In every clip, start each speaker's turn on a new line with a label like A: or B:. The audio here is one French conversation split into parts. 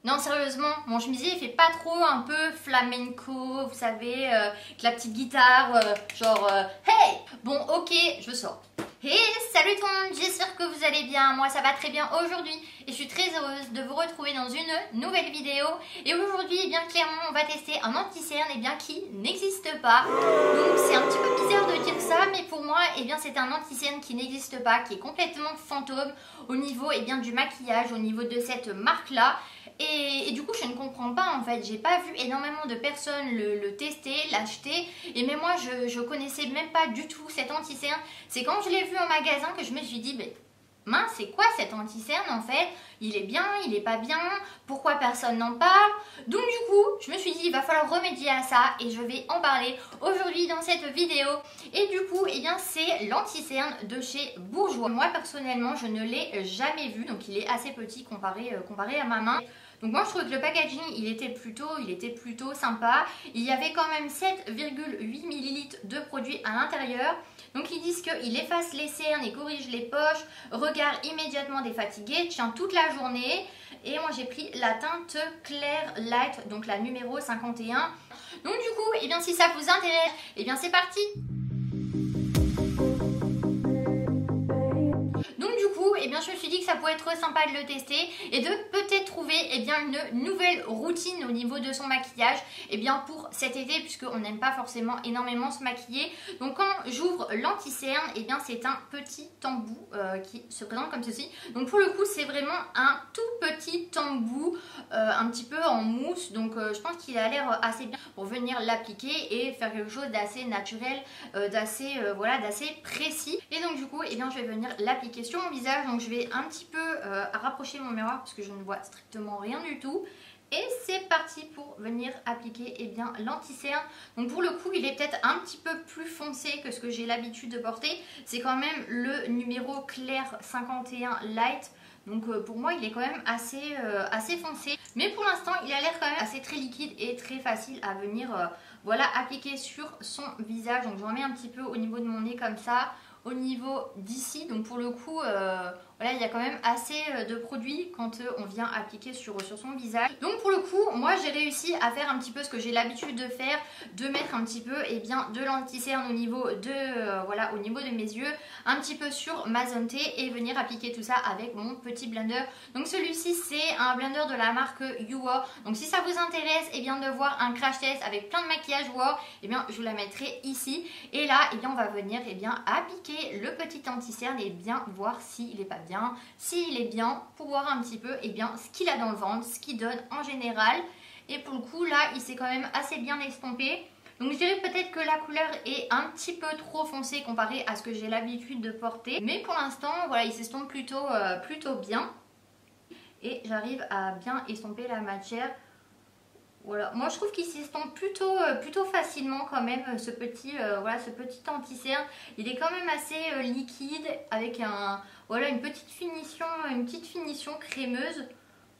A: Non, sérieusement, mon chemisier il fait pas trop un peu flamenco, vous savez, avec la petite guitare, hey! Bon, ok, je sors. Hey, salut tout le monde, j'espère que vous allez bien, moi ça va très bien aujourd'hui et je suis très heureuse de vous retrouver dans une nouvelle vidéo. Et aujourd'hui, eh bien clairement, on va tester un anti-cerne qui n'existe pas. Donc c'est un petit peu bizarre de dire ça, mais pour moi, eh bien c'est un anti-cerne qui n'existe pas, qui est complètement fantôme au niveau du maquillage, au niveau de cette marque-là. Et du coup je ne comprends pas en fait, j'ai pas vu énormément de personnes le tester, l'acheter, et même moi je connaissais même pas du tout cet anti-cerne. C'est quand je l'ai vu en magasin que je me suis dit, mais mince, c'est quoi cet anti-cerne en fait? Il est bien, il est pas bien, pourquoi personne n'en parle? Donc du coup je me suis dit il va falloir remédier à ça et je vais en parler aujourd'hui dans cette vidéo. Et du coup eh bien c'est l'anti-cerne de chez Bourjois. Moi personnellement je ne l'ai jamais vu, donc il est assez petit comparé à ma main. Donc moi je trouve que le packaging il était plutôt sympa. Il y avait quand même 7,8 ml de produit à l'intérieur. Donc ils disent qu'il efface les cernes et corrige les poches, regard immédiatement défatigué, tient toute la journée. Et moi j'ai pris la teinte claire light, donc la numéro 51. Donc du coup, eh bien si ça vous intéresse, eh bien c'est parti. Eh bien, je me suis dit que ça pourrait être sympa de le tester et de peut-être trouver une nouvelle routine au niveau de son maquillage pour cet été, puisqu'on n'aime pas forcément énormément se maquiller. Donc quand j'ouvre l'anti-cerne, c'est un petit embout qui se présente comme ceci. Donc pour le coup c'est vraiment un tout petit embout un petit peu en mousse, donc je pense qu'il a l'air assez bien pour venir l'appliquer et faire quelque chose d'assez naturel, d'assez précis. Et donc du coup je vais venir l'appliquer sur mon visage. Donc je vais un petit peu rapprocher mon miroir parce que je ne vois strictement rien du tout. Et c'est parti pour venir appliquer l'anti-cerne. Donc pour le coup il est peut-être un petit peu plus foncé que ce que j'ai l'habitude de porter. C'est quand même le numéro clair 51 light. Donc pour moi il est quand même assez foncé. Mais pour l'instant il a l'air quand même assez très liquide et très facile à venir appliquer sur son visage. Donc j'en mets un petit peu au niveau de mon nez comme ça, au niveau d'ici. Donc pour le coup il y a quand même assez de produits quand on vient appliquer sur son visage. Donc pour le coup moi j'ai réussi à faire un petit peu ce que j'ai l'habitude de faire, de mettre un petit peu de l'anti-cerne au niveau de mes yeux, un petit peu sur ma zone T et venir appliquer tout ça avec mon petit blender. Donc celui-ci c'est un blender de la marque Yuwa. Donc si ça vous intéresse de voir un crash test avec plein de maquillage Yuwa, je vous la mettrai ici. Et là on va venir appliquer le petit anti-cerne et bien voir s'il est pas bien, s'il est bien, pour voir un petit peu ce qu'il a dans le ventre, ce qu'il donne en général. Et pour le coup là il s'est quand même assez bien estompé. Donc je dirais peut-être que la couleur est un petit peu trop foncée comparée à ce que j'ai l'habitude de porter, mais pour l'instant il s'estompe plutôt bien et j'arrive à bien estomper la matière. Voilà, moi je trouve qu'il s'estompe plutôt facilement quand même, ce petit anti-cerne. Il est quand même assez liquide avec une petite finition crémeuse.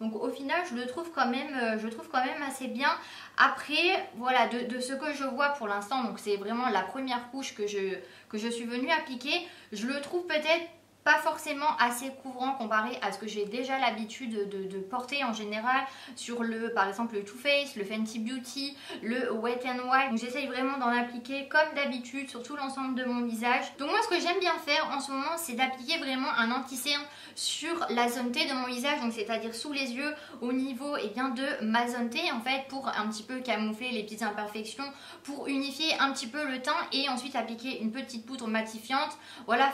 A: Donc au final je le trouve quand même assez bien. Après de ce que je vois pour l'instant, donc c'est vraiment la première couche que je suis venue appliquer, je le trouve peut-être pas forcément assez couvrant comparé à ce que j'ai déjà l'habitude de porter en général sur par exemple le Too Faced, le Fenty Beauty, le Wet n Wild. Donc j'essaye vraiment d'en appliquer comme d'habitude sur tout l'ensemble de mon visage. Donc moi ce que j'aime bien faire en ce moment c'est d'appliquer vraiment un anti-cerne sur la zone T de mon visage, donc c'est-à-dire sous les yeux, au niveau de ma zone T en fait, pour un petit peu camoufler les petites imperfections, pour unifier un petit peu le teint et ensuite appliquer une petite poudre matifiante,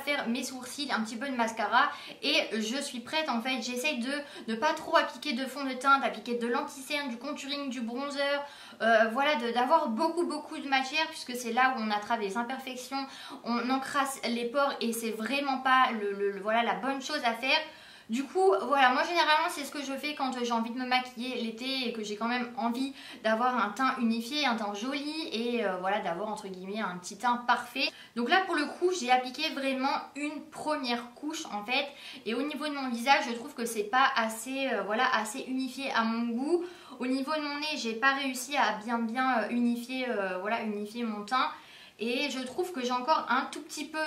A: faire mes sourcils, un petit peu de mascara et je suis prête en fait. J'essaye de ne pas trop appliquer de fond de teint, d'appliquer de l'anti-cerne, du contouring, du bronzer, d'avoir beaucoup de matière, puisque c'est là où on attrape les imperfections, on encrasse les pores et c'est vraiment pas la bonne chose à faire. Du coup moi généralement c'est ce que je fais quand j'ai envie de me maquiller l'été et que j'ai quand même envie d'avoir un teint unifié, un teint joli et d'avoir entre guillemets un petit teint parfait. Donc là pour le coup j'ai appliqué vraiment une première couche en fait, et au niveau de mon visage je trouve que c'est pas assez unifié à mon goût. Au niveau de mon nez j'ai pas réussi à bien unifier mon teint. et je trouve que j'ai encore un tout petit peu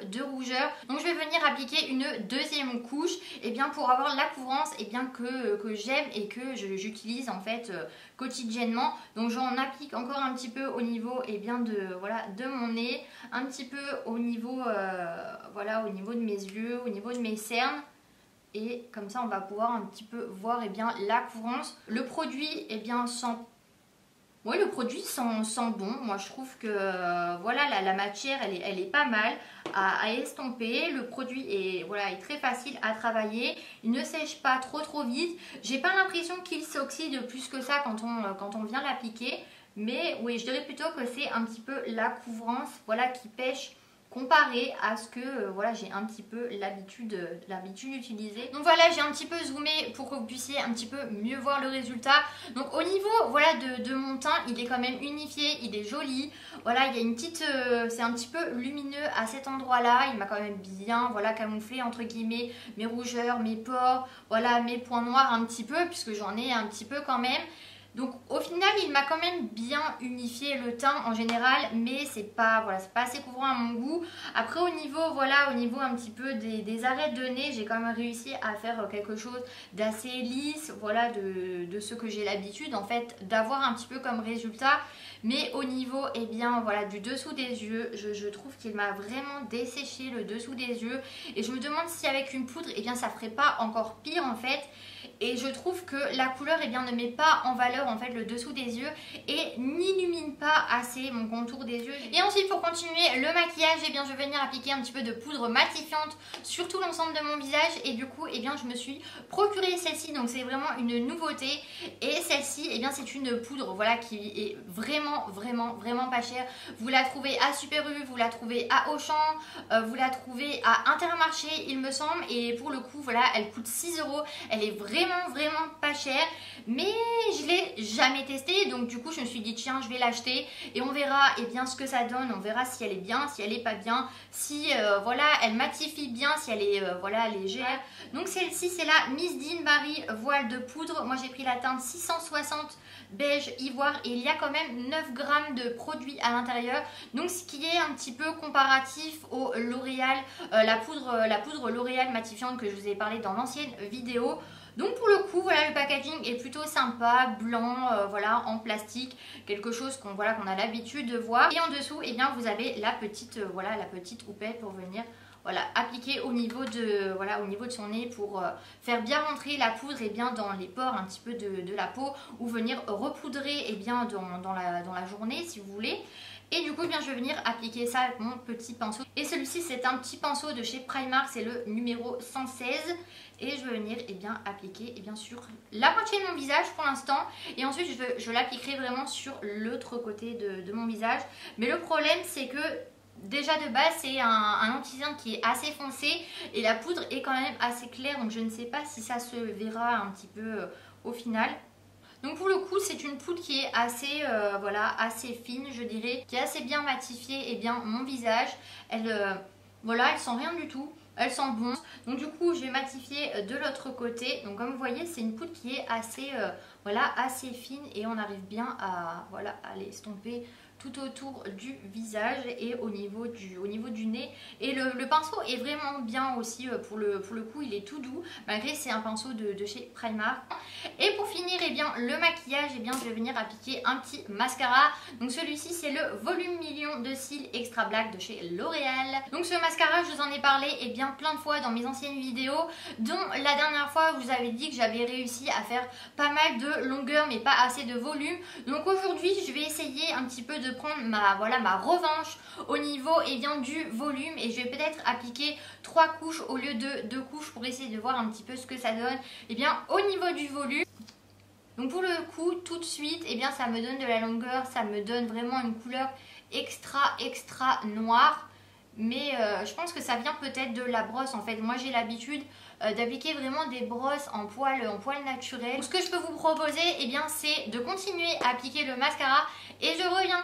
A: de rougeur. Donc je vais venir appliquer une deuxième couche et bien pour avoir la couvrance et bien que j'aime et que j'utilise en fait quotidiennement. Donc j'en applique encore un petit peu au niveau et bien de mon nez, un petit peu au niveau au niveau de mes yeux, au niveau de mes cernes. Et comme ça on va pouvoir un petit peu voir et bien la couvrance. Le produit et bien sent... Oui, le produit sent bon. Moi, je trouve que voilà, la matière, elle est pas mal à estomper. Le produit est très facile à travailler. Il ne sèche pas trop vite. J'ai pas l'impression qu'il s'oxyde plus que ça quand on vient l'appliquer. Mais oui, je dirais plutôt que c'est un petit peu la couvrance qui pêche comparé à ce que j'ai un petit peu l'habitude d'utiliser. Donc voilà, j'ai un petit peu zoomé pour que vous puissiez un petit peu mieux voir le résultat. Donc au niveau de mon teint, il est quand même unifié, il est joli. Voilà, il y a une petite c'est un petit peu lumineux à cet endroit-là. Il m'a quand même bien camouflé entre guillemets mes rougeurs, mes pores, mes points noirs un petit peu puisque j'en ai un petit peu quand même. Donc au final il m'a quand même bien unifié le teint en général, mais c'est pas assez couvrant à mon goût. Après au niveau un petit peu des arêtes de nez, j'ai quand même réussi à faire quelque chose d'assez lisse, de ce que j'ai l'habitude en fait d'avoir un petit peu comme résultat. Mais au niveau du dessous des yeux, je trouve qu'il m'a vraiment desséché le dessous des yeux. Et je me demande si avec une poudre, ça ferait pas encore pire en fait. Et je trouve que la couleur ne met pas en valeur en fait le dessous des yeux et n'illumine pas assez mon contour des yeux. Et ensuite pour continuer le maquillage, je vais venir appliquer un petit peu de poudre matifiante sur tout l'ensemble de mon visage. Et du coup je me suis procuré celle-ci, donc c'est vraiment une nouveauté. Et celle-ci c'est une poudre qui est vraiment pas chère. Vous la trouvez à Super U, vous la trouvez à Auchan, vous la trouvez à Intermarché il me semble. Et pour le coup elle coûte 6 €. Elle est vraiment pas chère, mais je l'ai jamais testée, donc du coup je me suis dit tiens je vais l'acheter et on verra ce que ça donne, on verra si elle est bien, si elle est pas bien, si elle matifie bien, si elle est légère. Donc celle-ci c'est la Miss Dean Barry voile de poudre. Moi j'ai pris la teinte 660 beige ivoire et il y a quand même 9 grammes de produit à l'intérieur, donc ce qui est un petit peu comparatif au L'Oréal, la poudre L'Oréal matifiante que je vous ai parlé dans l'ancienne vidéo. Donc pour le coup le packaging est plutôt sympa, blanc, en plastique, quelque chose qu'on a l'habitude de voir. Et en dessous vous avez la petite houppette pour venir appliquer au niveau de son nez pour faire bien rentrer la poudre dans les pores un petit peu de la peau, ou venir repoudrer dans la journée si vous voulez. Et du coup je vais venir appliquer ça avec mon petit pinceau. Et celui-ci c'est un petit pinceau de chez Primark, c'est le numéro 116. Et je vais venir appliquer sur la moitié de mon visage pour l'instant. Et ensuite je l'appliquerai vraiment sur l'autre côté de mon visage. Mais le problème c'est que déjà de base c'est un anti-cerne qui est assez foncé et la poudre est quand même assez claire, donc je ne sais pas si ça se verra un petit peu au final. Donc pour le coup c'est une poudre qui est assez assez fine je dirais, qui est assez bien matifiée mon visage. Elle sent rien du tout, elle sent bon. Donc du coup je vais matifier de l'autre côté. Donc comme vous voyez c'est une poudre qui est assez assez fine et on arrive bien à l'estomper tout autour du visage et au niveau du nez. Et le pinceau est vraiment bien aussi pour le coup, il est tout doux malgré c'est un pinceau de chez Primark. Et pour finir le maquillage, je vais venir appliquer un petit mascara. Donc celui-ci c'est le volume million de cils extra black de chez L'Oréal. Donc ce mascara je vous en ai parlé plein de fois dans mes anciennes vidéos, dont la dernière fois je vous avais dit que j'avais réussi à faire pas mal de longueur mais pas assez de volume. Donc aujourd'hui je vais essayer un petit peu de prendre ma revanche au niveau du volume, et je vais peut-être appliquer 3 couches au lieu de 2 couches pour essayer de voir un petit peu ce que ça donne au niveau du volume. Donc pour le coup tout de suite ça me donne de la longueur, ça me donne vraiment une couleur extra noire. Mais je pense que ça vient peut-être de la brosse en fait. Moi j'ai l'habitude d'appliquer vraiment des brosses en poil naturel. Donc, ce que je peux vous proposer c'est de continuer à appliquer le mascara et je reviens.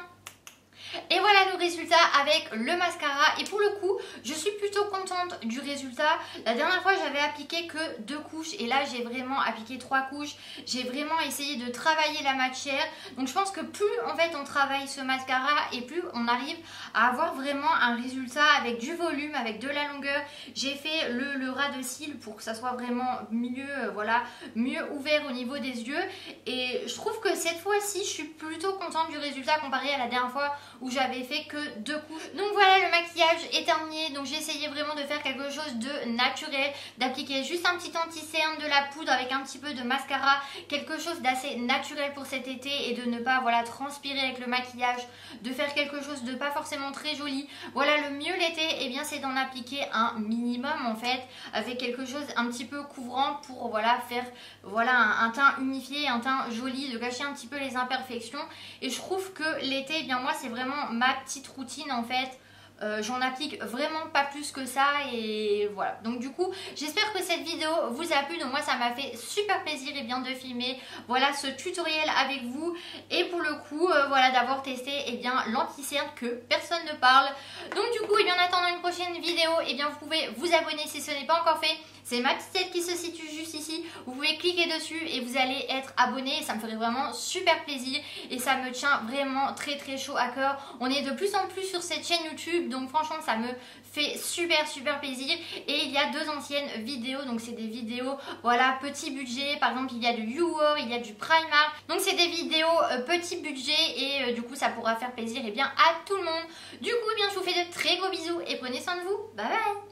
A: Et voilà le résultat avec le mascara. Et pour le coup, je suis plutôt contente du résultat. La dernière fois, j'avais appliqué que 2 couches. Et là, j'ai vraiment appliqué 3 couches. J'ai vraiment essayé de travailler la matière. Donc, je pense que plus en fait on travaille ce mascara et plus on arrive à avoir vraiment un résultat avec du volume, avec de la longueur. J'ai fait le ras de cils pour que ça soit vraiment mieux, voilà, mieux ouvert au niveau des yeux. Et je trouve que cette fois-ci, je suis plutôt contente du résultat comparé à la dernière fois où j'avais fait que 2 couches. Donc voilà, le maquillage est terminé. Donc j'ai essayé vraiment de faire quelque chose de naturel, d'appliquer juste un petit anti-cerne, de la poudre avec un petit peu de mascara, quelque chose d'assez naturel pour cet été et de ne pas voilà transpirer avec le maquillage, de faire quelque chose de pas forcément très joli. Voilà, le mieux l'été, et bien c'est d'en appliquer un minimum en fait, avec quelque chose un petit peu couvrant pour voilà faire voilà un teint unifié, un teint joli, de cacher un petit peu les imperfections. Et je trouve que l'été, eh bien moi c'est vraiment ma petite routine en fait. J'en applique vraiment pas plus que ça et voilà. Donc du coup j'espère que cette vidéo vous a plu. Donc moi ça m'a fait super plaisir et bien de filmer voilà ce tutoriel avec vous. Et pour le coup voilà d'avoir testé et bien l'anti-cerne que personne ne parle. Donc du coup et bien en attendant une prochaine vidéo, et bien vous pouvez vous abonner si ce n'est pas encore fait. C'est ma petite tête qui se situe juste ici. Vous pouvez cliquer dessus et vous allez être abonné. Et ça me ferait vraiment super plaisir. Et ça me tient vraiment très très chaud à cœur. On est de plus en plus sur cette chaîne YouTube. Donc franchement ça me fait super plaisir. Et il y a 2 anciennes vidéos. Donc c'est des vidéos voilà petit budget. Par exemple il y a du YouWar, il y a du Primark. Donc c'est des vidéos petit budget. Et du coup ça pourra faire plaisir et bien à tout le monde. Du coup eh bien je vous fais de très gros bisous. Et prenez soin de vous. Bye bye.